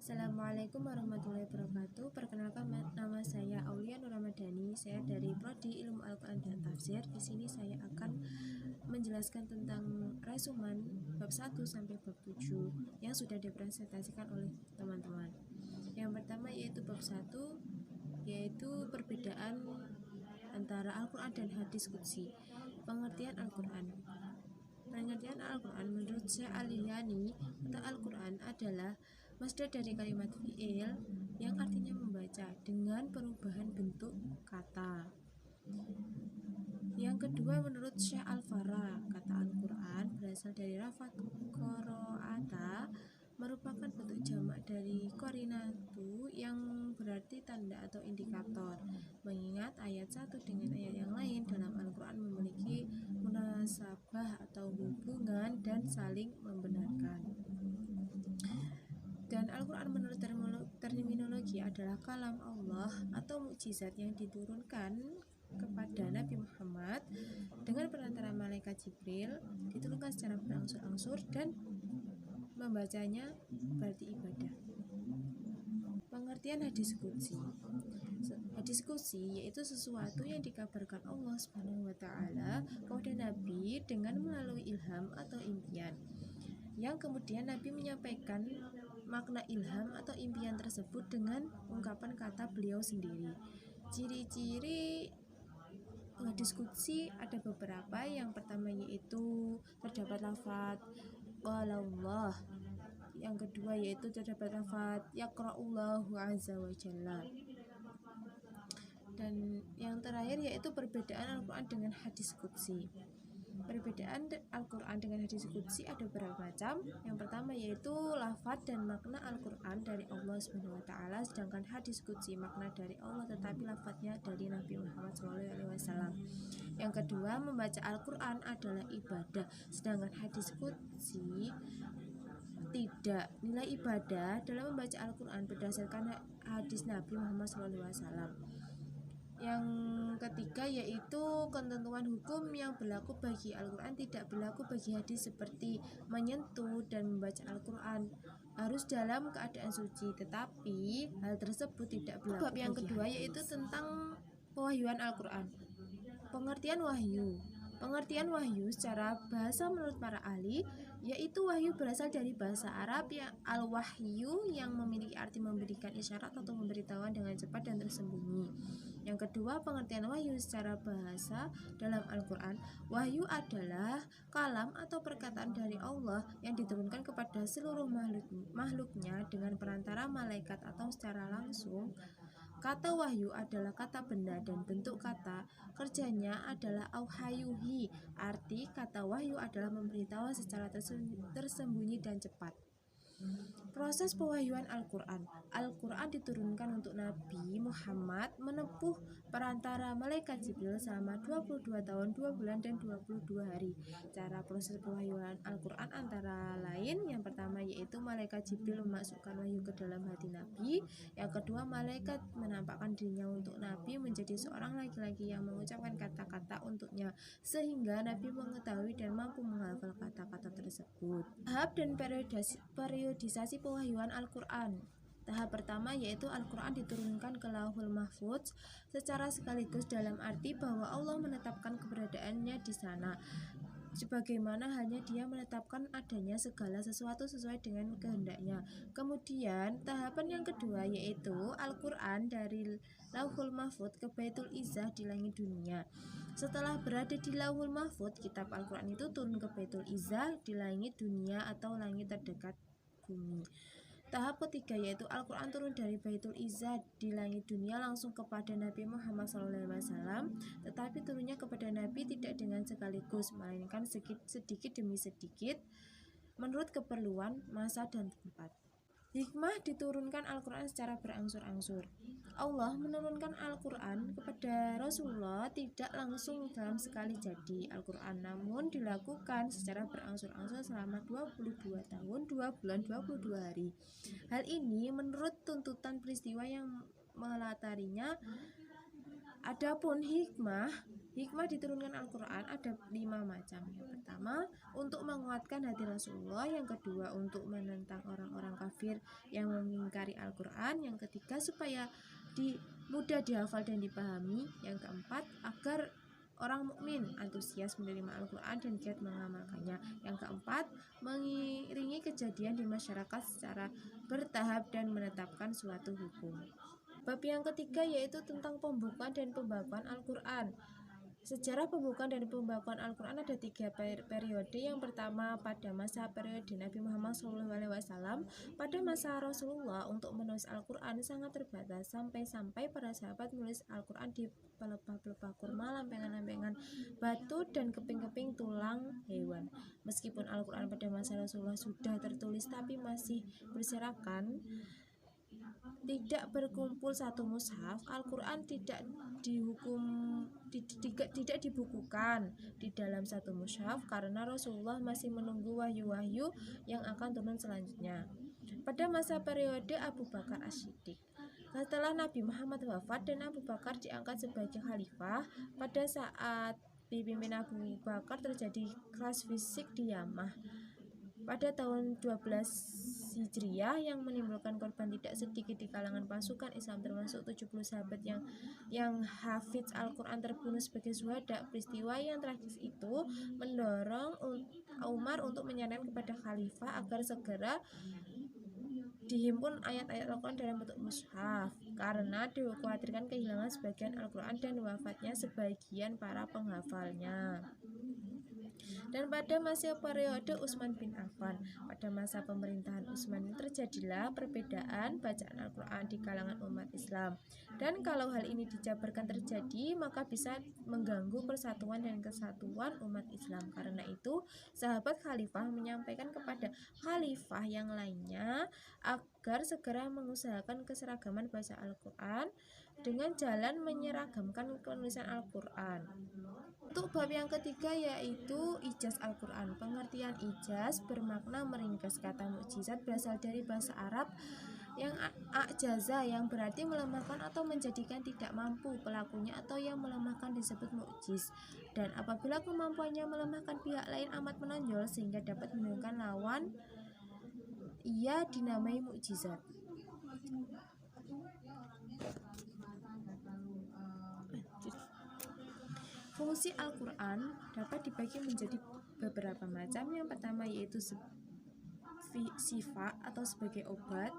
Assalamualaikum warahmatullahi wabarakatuh. Perkenalkan nama saya Aulia Nur Ramadhani. Saya dari Prodi Ilmu Al-Quran dan Tafsir. Di sini saya akan menjelaskan tentang resumen bab 1 sampai bab 7 yang sudah dipresentasikan oleh teman-teman. Yang pertama yaitu bab 1, yaitu perbedaan antara Al-Quran dan hadis qudsi. Pengertian Al-Quran. Pengertian Al-Quran menurut Syekh Al-Yani atau Al-Quran adalah masdar dari kalimat fi'il yang artinya membaca dengan perubahan bentuk kata. Yang kedua menurut Syekh Al-Farra, kata Al-Quran berasal dari lafaz qira'ata, merupakan bentuk jamak dari qarinatu yang berarti tanda atau indikator. Mengingat ayat satu dengan ayat yang lain dalam Al-Quran memiliki munasabah atau hubungan dan saling membenarkan. Dan Al-Quran menurut terminologi adalah kalam Allah atau mukjizat yang diturunkan kepada Nabi Muhammad dengan perantara malaikat Jibril, diturunkan secara berangsur-angsur dan membacanya berarti ibadah. Pengertian hadis qudsi. Hadis qudsi yaitu sesuatu yang dikabarkan Allah Subhanahu wa taala kepada Nabi dengan melalui ilham atau impian, yang kemudian Nabi menyampaikan makna ilham atau impian tersebut dengan ungkapan kata beliau sendiri. Ciri-ciri hadis qudsi ada beberapa. Yang pertama yaitu terdapat lafaz qala Allah. Yang kedua yaitu terdapat lafaz yaqra'ullahu azza wa jalla. Dan yang terakhir yaitu perbedaan Al-Quran dengan hadis qudsi. Perbedaan Al-Quran dengan hadis qudsi ada beberapa macam. Yang pertama yaitu lafaz dan makna Al-Quran dari Allah Subhanahu wa taala, sedangkan hadis qudsi makna dari Allah tetapi lafaznya dari Nabi Muhammad SAW. Yang kedua, membaca Al-Quran adalah ibadah, sedangkan hadis qudsi tidak. Nilai ibadah dalam membaca Al-Quran berdasarkan hadis Nabi Muhammad SAW. Yang ketiga yaitu ketentuan hukum yang berlaku bagi Al-Quran tidak berlaku bagi hadis, seperti menyentuh dan membaca Al-Quran harus dalam keadaan suci, tetapi hal tersebut tidak berlaku. Bab yang kedua yaitu tentang pewahyuan Al-Quran. Pengertian wahyu. Pengertian wahyu secara bahasa menurut para ahli yaitu wahyu berasal dari bahasa Arab yang al-wahyu yang memiliki arti memberikan isyarat atau memberitahuan dengan cepat dan tersembunyi. Yang kedua, pengertian wahyu secara bahasa dalam Al-Quran. Wahyu adalah kalam atau perkataan dari Allah yang diturunkan kepada seluruh makhluknya dengan perantara malaikat atau secara langsung. Kata wahyu adalah kata benda dan bentuk kata. Kerjanya adalah auhayuhi. Arti kata wahyu adalah memberitahu secara tersembunyi dan cepat. Proses pewahyuan Al-Quran. Al-Quran diturunkan untuk Nabi Muhammad menempuh perantara malaikat Jibril selama 22 tahun, 2 bulan, dan 22 hari. Cara proses pewahyuan Al-Quran antara lain, yang pertama yaitu malaikat Jibril memasukkan wahyu ke dalam hati Nabi. Yang kedua, malaikat menampakkan dirinya untuk Nabi menjadi seorang laki-laki yang mengucapkan kata-kata untuknya, sehingga Nabi mengetahui dan mampu menghafal kata-kata tersebut. Tahap dan periodisasi pewahyuan Al-Quran. Tahap pertama yaitu Al-Quran diturunkan ke Lauhul Mahfudz secara sekaligus, dalam arti bahwa Allah menetapkan keberadaannya di sana, sebagaimana halnya Dia menetapkan adanya segala sesuatu sesuai dengan kehendaknya. Kemudian tahapan yang kedua yaitu Al-Quran dari Lauhul Mahfudz ke Baitul Izzah di langit dunia. Setelah berada di Lauhul Mahfudz, kitab Al-Quran itu turun ke Baitul Izzah di langit dunia atau langit terdekat bumi. Tahap ketiga yaitu Al-Quran turun dari Baitul Izzah di langit dunia langsung kepada Nabi Muhammad SAW, tetapi turunnya kepada Nabi tidak dengan sekaligus, melainkan sedikit demi sedikit menurut keperluan masa dan tempat. Hikmah diturunkan Al-Quran secara berangsur-angsur. Allah menurunkan Al-Quran kepada Rasulullah tidak langsung dalam sekali jadi Al-Quran, namun dilakukan secara berangsur-angsur selama 22 tahun, 2 bulan, 22 hari. Hal ini menurut tuntutan peristiwa yang melatarinya Adapun hikmah diturunkan Al-Quran ada 5 macam. Yang pertama, untuk menguatkan hati Rasulullah. Yang kedua, untuk menentang orang-orang kafir yang mengingkari Al-Quran. Yang ketiga, supaya mudah dihafal dan dipahami. Yang keempat, agar orang mukmin antusias menerima Al-Quran dan giat mengamalkannya. Yang keempat, mengiringi kejadian di masyarakat secara bertahap dan menetapkan suatu hukum. Bab yang ketiga yaitu tentang pembukaan dan pembakuan Al-Quran. Sejarah pembukaan dan pembakuan Al-Quran ada 3 periode. Yang pertama pada masa periode Nabi Muhammad SAW. Pada masa Rasulullah untuk menulis Al-Quran sangat terbatas, sampai-sampai para sahabat menulis Al-Quran di pelepah-pelepah kurma, lempengan-lempengan batu, dan keping-keping tulang hewan. Meskipun Al-Quran pada masa Rasulullah sudah tertulis tapi masih berserakan, tidak berkumpul satu mushaf. Al-Quran tidak dibukukan di dalam satu mushaf karena Rasulullah masih menunggu wahyu-wahyu yang akan turun selanjutnya. Pada masa periode Abu Bakar As-Siddiq, setelah Nabi Muhammad wafat dan Abu Bakar diangkat sebagai khalifah, pada saat dipimpin Abu Bakar terjadi kelas fisik di Yamah pada tahun 12 Hijriah yang menimbulkan korban tidak sedikit di kalangan pasukan Islam, termasuk 70 sahabat yang hafidz Al-Quran terbunuh sebagai syuhada. Peristiwa yang tragis itu mendorong Umar untuk menyarankan kepada khalifah agar segera dihimpun ayat-ayat Al-Quran dalam bentuk mushaf karena dikhawatirkan kehilangan sebagian Al-Quran dan wafatnya sebagian para penghafalnya. Dan pada masa periode Utsman bin Affan, pada masa pemerintahan Utsman terjadilah perbedaan bacaan Al-Quran di kalangan umat Islam. Dan kalau hal ini dijabarkan terjadi, maka bisa mengganggu persatuan dan kesatuan umat Islam. Karena itu, sahabat khalifah menyampaikan kepada khalifah yang lainnya agar segera mengusahakan keseragaman baca Al-Quran dengan jalan menyeragamkan penulisan Al-Quran. Untuk bab yang ketiga yaitu ijaz Al-Quran. Pengertian ijaz bermakna meringkas. Kata mukjizat berasal dari bahasa Arab yang ajaza, yang berarti melemahkan atau menjadikan tidak mampu pelakunya, atau yang melemahkan disebut mukjiz. Dan apabila kemampuannya melemahkan pihak lain amat menonjol sehingga dapat membingungkan lawan, ia dinamai mukjizat. Fungsi Al-Quran dapat dibagi menjadi beberapa macam. Yang pertama yaitu sifat atau sebagai obat.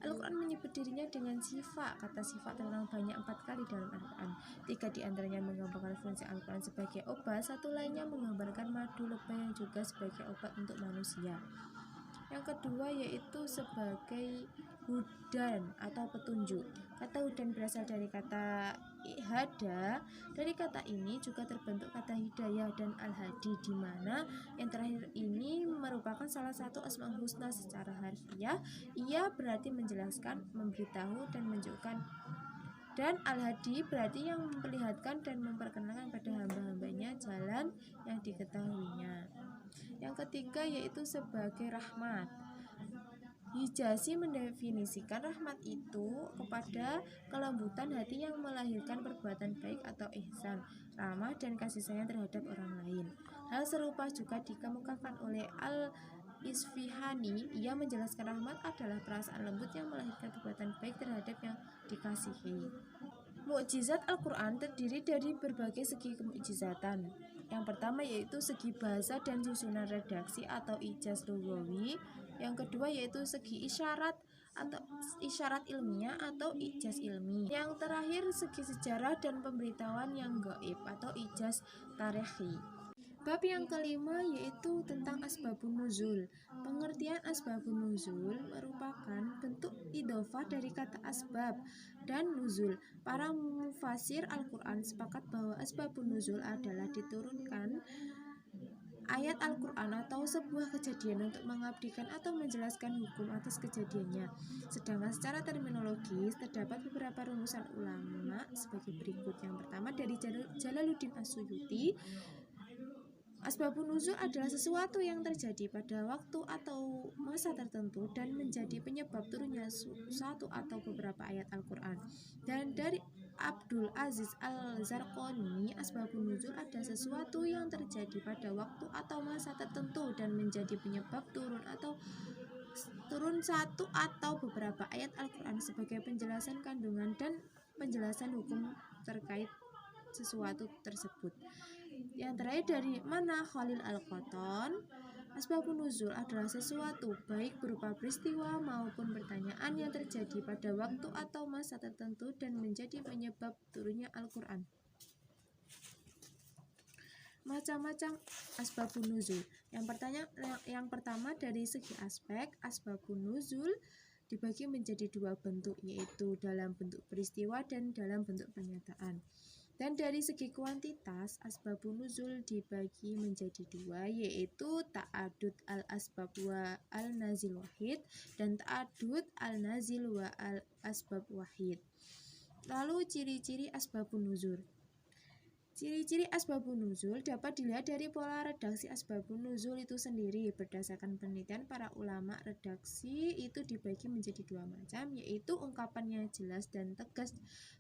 Al-Quran menyebut dirinya dengan sifat. Kata sifat terulang banyak 4 kali dalam Al-Quran. 3 diantaranya menggambarkan fungsi Al-Quran sebagai obat, 1 lainnya menggambarkan madu lebah yang juga sebagai obat untuk manusia. Yang kedua yaitu sebagai hudan atau petunjuk. Kata hudan berasal dari kata hada. Dari kata ini juga terbentuk kata hidayah dan al-hadi, di mana yang terakhir ini merupakan salah satu asmaul husna. Secara harfiah ia berarti menjelaskan, memberitahu, dan menunjukkan. Dan al-hadi berarti yang memperlihatkan dan memperkenalkan pada hamba-hambanya jalan yang diketahuinya. Yang ketiga yaitu sebagai rahmat. Hijazi mendefinisikan rahmat itu kepada kelembutan hati yang melahirkan perbuatan baik atau ihsan, ramah dan kasih sayang terhadap orang lain. Hal serupa juga dikemukakan oleh Al-Isfihani. Ia menjelaskan rahmat adalah perasaan lembut yang melahirkan perbuatan baik terhadap yang dikasihi. Mukjizat Al-Quran terdiri dari berbagai segi kemukjizatan. Yang pertama yaitu segi bahasa dan susunan redaksi atau ijaz lughawi. Yang kedua yaitu segi isyarat atau isyarat ilmiah atau ijaz ilmi. Yang terakhir segi sejarah dan pemberitahuan yang gaib atau ijaz tarikhi. Bab yang kelima yaitu tentang asbabun nuzul. Pengertian asbabun nuzul merupakan bentuk idhofah dari kata asbab dan nuzul. Para mufasir Al-Quran sepakat bahwa asbabun nuzul adalah diturunkan ayat Al-Quran atau sebuah kejadian untuk mengabdikan atau menjelaskan hukum atas kejadiannya. Sedangkan secara terminologis terdapat beberapa rumusan ulama sebagai berikut. Yang pertama dari Jalaluddin As-Suyuti, asbabun nuzul adalah sesuatu yang terjadi pada waktu atau masa tertentu dan menjadi penyebab turunnya satu atau beberapa ayat Al-Quran. Dan dari Abdul Aziz Al-Zarqani, asbabun nuzul ada sesuatu yang terjadi pada waktu atau masa tertentu dan menjadi penyebab turun satu atau beberapa ayat Al-Quran sebagai penjelasan kandungan dan penjelasan hukum terkait sesuatu tersebut. Yang terakhir dari mana Khalil Al-Qattan, asbabun nuzul adalah sesuatu baik berupa peristiwa maupun pertanyaan yang terjadi pada waktu atau masa tertentu dan menjadi penyebab turunnya Al-Quran. Macam-macam asbabun nuzul. Yang pertama dari segi aspek, asbabun nuzul dibagi menjadi dua bentuk, yaitu dalam bentuk peristiwa dan dalam bentuk pernyataan. Dan dari segi kuantitas, asbabun nuzul dibagi menjadi dua, yaitu ta'adud al-asbab wa al-nazil wahid dan ta'adud al-nazil wa al-asbab wahid. Lalu ciri-ciri asbabun nuzul. Ciri-ciri asbabun nuzul dapat dilihat dari pola redaksi asbabun nuzul itu sendiri. Berdasarkan penelitian para ulama, redaksi itu dibagi menjadi dua macam, yaitu ungkapannya jelas dan tegas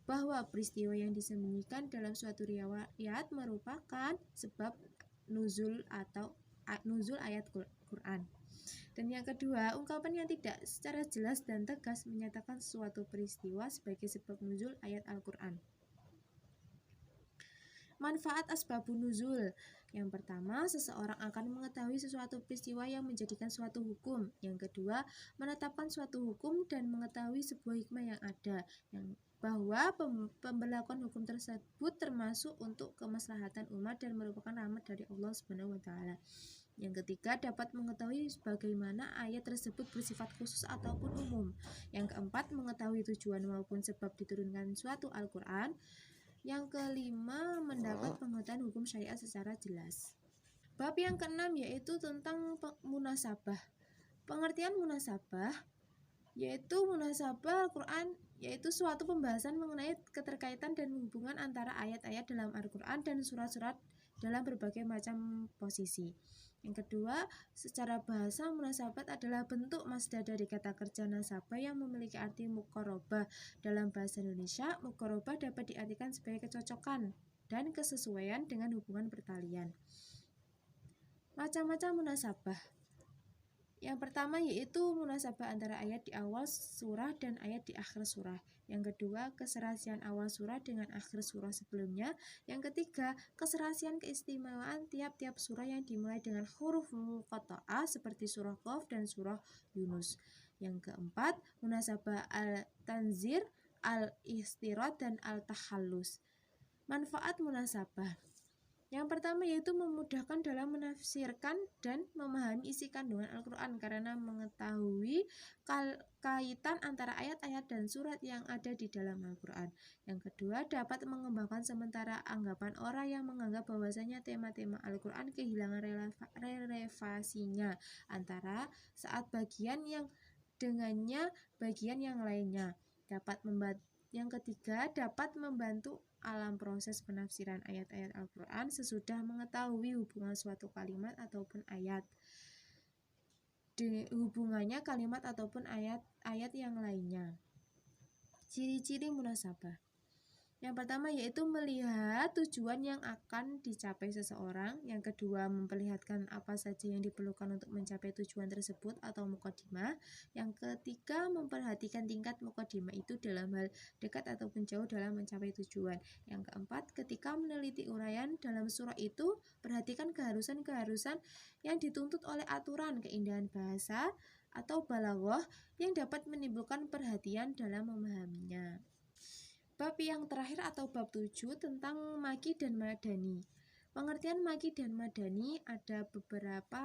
bahwa peristiwa yang disembunyikan dalam suatu riwayat merupakan sebab nuzul atau nuzul ayat Quran. Dan yang kedua, ungkapan yang tidak secara jelas dan tegas menyatakan suatu peristiwa sebagai sebab nuzul ayat Al-Quran. Manfaat asbabun nuzul. Yang pertama, seseorang akan mengetahui sesuatu peristiwa yang menjadikan suatu hukum. Yang kedua, menetapkan suatu hukum dan mengetahui sebuah hikmah yang ada, bahwa pemberlakuan hukum tersebut termasuk untuk kemaslahatan umat dan merupakan rahmat dari Allah Subhanahu wa taala. Yang ketiga, dapat mengetahui bagaimana ayat tersebut bersifat khusus ataupun umum. Yang keempat, mengetahui tujuan maupun sebab diturunkan suatu Al-Quran. Yang kelima, mendapat pengetahuan hukum syariat secara jelas. Bab yang keenam yaitu tentang munasabah. Pengertian munasabah yaitu munasabah Al-Quran, yaitu suatu pembahasan mengenai keterkaitan dan hubungan antara ayat-ayat dalam Al-Quran dan surat-surat dalam berbagai macam posisi. Yang kedua, secara bahasa munasabat adalah bentuk masdar dari kata kerja nasabah yang memiliki arti muqarabah. Dalam bahasa Indonesia, muqarabah dapat diartikan sebagai kecocokan dan kesesuaian dengan hubungan pertalian. Macam-macam munasabah. Yang pertama yaitu munasabah antara ayat di awal surah dan ayat di akhir surah. Yang kedua, keserasian awal surah dengan akhir surah sebelumnya. Yang ketiga, keserasian keistimewaan tiap-tiap surah yang dimulai dengan huruf muqatta'ah seperti surah Qaf dan surah Yunus. Yang keempat, munasabah al-tanzir, al-istirad dan al-tahallus. Manfaat munasabah. Yang pertama yaitu memudahkan dalam menafsirkan dan memahami isi kandungan Al-Quran karena mengetahui kaitan antara ayat-ayat dan surat yang ada di dalam Al-Quran. Yang kedua, dapat mengembangkan sementara anggapan orang yang menganggap bahwasanya tema-tema Al-Quran kehilangan relevasinya antara saat bagian yang dengannya bagian yang lainnya. Yang ketiga, dapat membantu alam proses penafsiran ayat-ayat Al-Quran sesudah mengetahui hubungan suatu kalimat ataupun ayat, hubungannya kalimat ataupun ayat yang lainnya. Ciri-ciri munasabah. Yang pertama yaitu melihat tujuan yang akan dicapai seseorang. Yang kedua, memperlihatkan apa saja yang diperlukan untuk mencapai tujuan tersebut atau muqaddimah. Yang ketiga, memperhatikan tingkat muqaddimah itu dalam hal dekat ataupun jauh dalam mencapai tujuan. Yang keempat, ketika meneliti uraian dalam surah itu, perhatikan keharusan-keharusan yang dituntut oleh aturan, keindahan bahasa atau balaghah yang dapat menimbulkan perhatian dalam memahaminya. Bab yang terakhir atau bab 7 tentang Makki dan Madani. Pengertian Makki dan Madani ada beberapa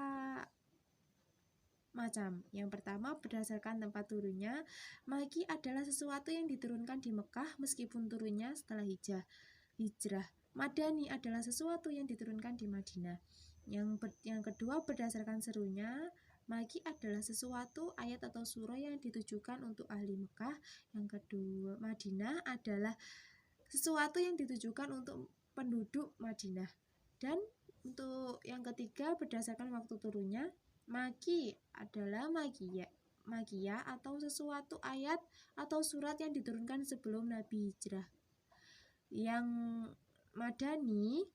macam. Yang pertama, berdasarkan tempat turunnya, Makki adalah sesuatu yang diturunkan di Mekah meskipun turunnya setelah hijrah. Madani adalah sesuatu yang diturunkan di Madinah. Yang kedua, berdasarkan serunya, Makki adalah sesuatu ayat atau surah yang ditujukan untuk ahli Mekah. Yang kedua, Madinah adalah sesuatu yang ditujukan untuk penduduk Madinah. Dan untuk yang ketiga, berdasarkan waktu turunnya, Makki adalah Makkiyah atau sesuatu ayat atau surat yang diturunkan sebelum Nabi hijrah. Yang madani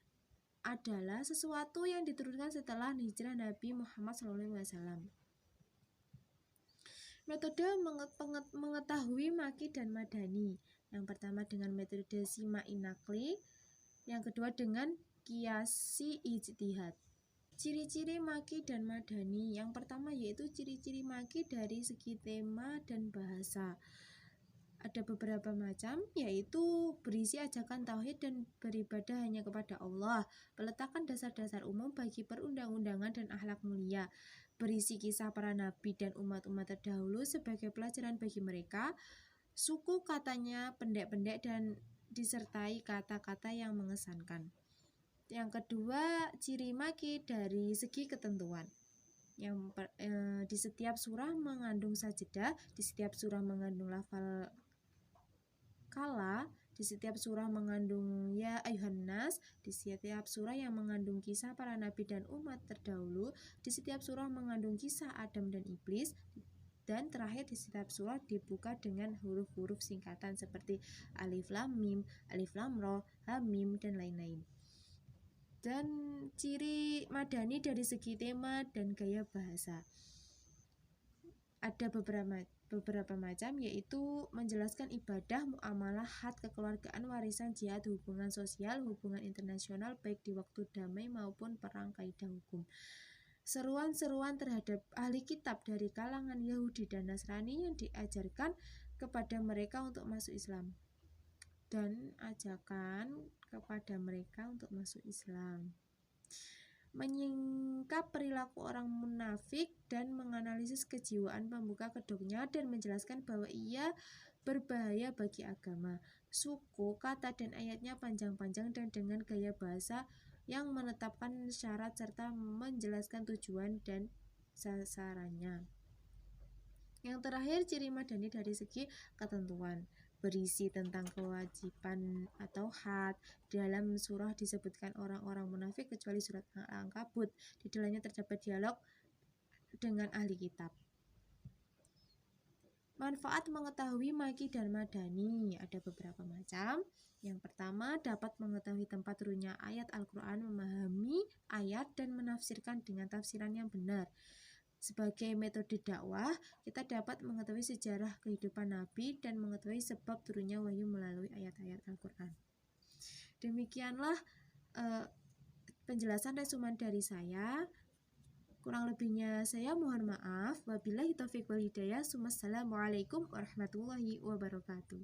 adalah sesuatu yang diturunkan setelah hijrah Nabi Muhammad SAW. Metode mengetahui maki dan madani. Yang pertama dengan metode sima'i nakli, yang kedua dengan kiasi ijtihad. Ciri-ciri maki dan madani. Yang pertama yaitu ciri-ciri maki dari segi tema dan bahasa. Ada beberapa macam, yaitu berisi ajakan tauhid dan beribadah hanya kepada Allah, meletakkan dasar-dasar umum bagi perundang-undangan dan akhlak mulia, berisi kisah para nabi dan umat-umat terdahulu sebagai pelajaran bagi mereka, suku katanya pendek-pendek dan disertai kata-kata yang mengesankan. Yang kedua, ciri maki dari segi ketentuan. Di setiap surah mengandung sajadah, di setiap surah mengandung lafal kala, di setiap surah mengandung ya ayuhan nas, di setiap surah yang mengandung kisah para nabi dan umat terdahulu, di setiap surah mengandung kisah Adam dan iblis, dan terakhir di setiap surah dibuka dengan huruf-huruf singkatan seperti alif lam mim, alif lam ro, ha mim, dan lain-lain. Dan ciri madani dari segi tema dan gaya bahasa. Ada beberapa macam, yaitu menjelaskan ibadah, muamalah, had, kekeluargaan, warisan, jihad, hubungan sosial, hubungan internasional baik di waktu damai maupun perang, kaidah hukum. Seruan-seruan terhadap ahli kitab dari kalangan Yahudi dan Nasrani yang diajarkan kepada mereka untuk masuk Islam, dan ajakan kepada mereka untuk masuk Islam. Menyingkap perilaku orang munafik dan menganalisis kejiwaan pembuka kedoknya dan menjelaskan bahwa ia berbahaya bagi agama. Suku, kata, dan ayatnya panjang-panjang dan dengan gaya bahasa yang menetapkan syarat serta menjelaskan tujuan dan sasarannya. Yang terakhir, ciri madani dari segi ketentuan, berisi tentang kewajiban atau had. Dalam surah disebutkan orang-orang munafik kecuali surat Al-Ankabut. Di dalamnya terdapat dialog dengan ahli kitab. Manfaat mengetahui maki dan madani ada beberapa macam. Yang pertama, dapat mengetahui tempat turunnya ayat Al-Quran, memahami ayat dan menafsirkan dengan tafsiran yang benar. Sebagai metode dakwah, kita dapat mengetahui sejarah kehidupan Nabi dan mengetahui sebab turunnya wahyu melalui ayat-ayat Al-Quran. Demikianlah penjelasan resumen dari saya. Kurang lebihnya saya mohon maaf. Wabillahi taufiq wal hidayah. Wassalamualaikum warahmatullahi wabarakatuh.